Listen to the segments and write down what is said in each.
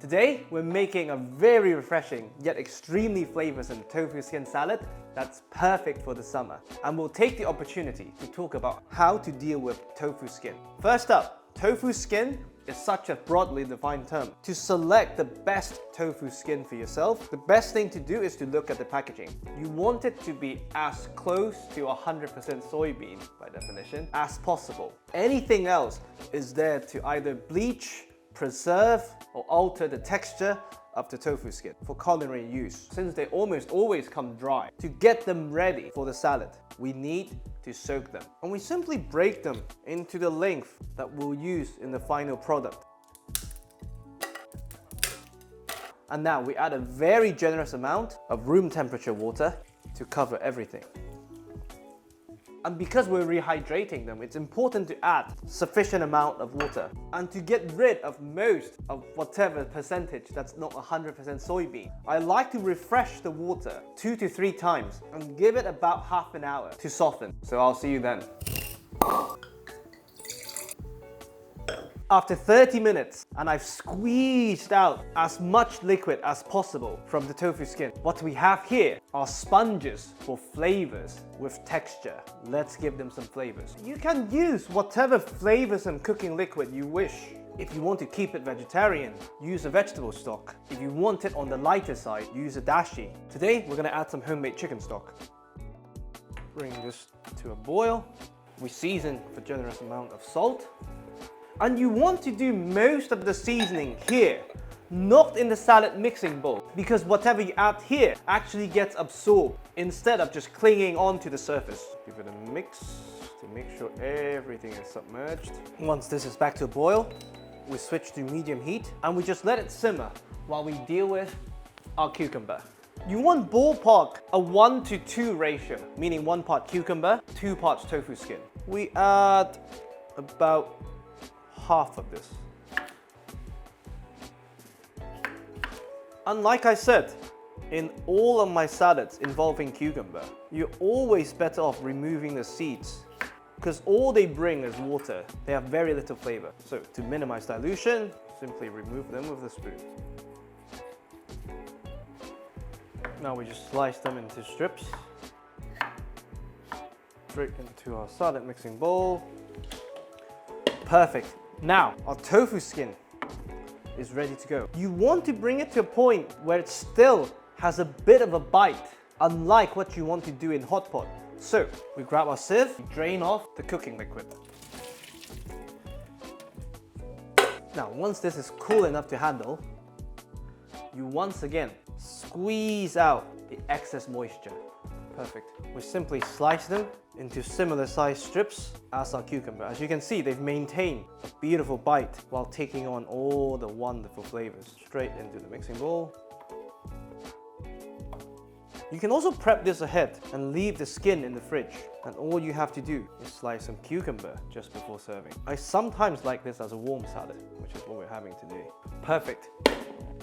Today, we're making a very refreshing yet extremely flavoursome tofu skin salad that's perfect for the summer. And we'll take the opportunity to talk about how to deal with tofu skin. First up, tofu skin is such a broadly defined term. To select the best tofu skin for yourself, the best thing to do is to look at the packaging. You want it to be as close to 100% soybean, by definition, as possible. Anything else is there to either bleach, preserve, or alter the texture of the tofu skin for culinary use. Since they almost always come dry, to get them ready for the salad, we need to soak them. And we simply break them into the length that we'll use in the final product. And now we add a very generous amount of room temperature water to cover everything. And because we're rehydrating them, it's important to add sufficient amount of water. And to get rid of most of whatever percentage that's not 100% soybean, I like to refresh the water 2 to 3 times and give it about half an hour to soften. So I'll see you then. After 30 minutes, and I've squeezed out as much liquid as possible from the tofu skin, what we have here are sponges for flavors with texture. Let's give them some flavors. You can use whatever flavorsome cooking liquid you wish. If you want to keep it vegetarian, use a vegetable stock. If you want it on the lighter side, use a dashi. Today, we're gonna add some homemade chicken stock. Bring this to a boil. We season with a generous amount of salt. And you want to do most of the seasoning here, not in the salad mixing bowl, because whatever you add here actually gets absorbed instead of just clinging onto the surface. Give it a mix to make sure everything is submerged. Once this is back to a boil, we switch to medium heat and we just let it simmer while we deal with our cucumber. You want ballpark a 1 to 2 ratio, meaning 1 part cucumber, 2 parts tofu skin. We add about half of this. And like I said, in all of my salads involving cucumber, you're always better off removing the seeds because all they bring is water. They have very little flavor. So to minimize dilution, simply remove them with the spoon. Now we just slice them into strips. Straight into our salad mixing bowl. Perfect. Now, our tofu skin is ready to go. You want to bring it to a point where it still has a bit of a bite, unlike what you want to do in hot pot. So, we grab our sieve, drain off the cooking liquid. Now, once this is cool enough to handle, you once again squeeze out the excess moisture. Perfect. We simply slice them into similar sized strips as our cucumber. As you can see, they've maintained a beautiful bite while taking on all the wonderful flavors. Straight into the mixing bowl. You can also prep this ahead and leave the skin in the fridge. And all you have to do is slice some cucumber just before serving. I sometimes like this as a warm salad, which is what we're having today. Perfect.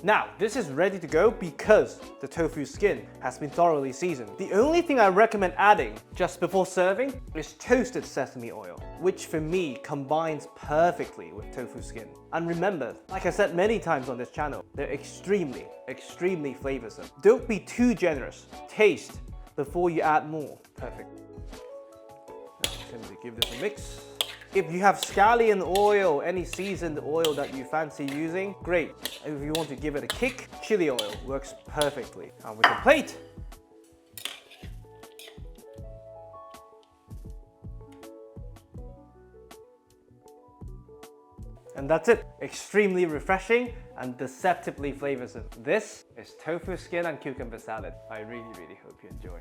Now, this is ready to go because the tofu skin has been thoroughly seasoned. The only thing I recommend adding just before serving is toasted sesame oil, which for me combines perfectly with tofu skin. And remember, like I said many times on this channel, they're extremely flavoursome. Don't be too generous. Taste before you add more. Perfect. Now, simply give this a mix. If you have scallion oil, any seasoned oil that you fancy using, great. If you want to give it a kick, chili oil works perfectly. And we can plate. And that's it. Extremely refreshing and deceptively flavoursome. This is tofu skin and cucumber salad. I really hope you enjoy.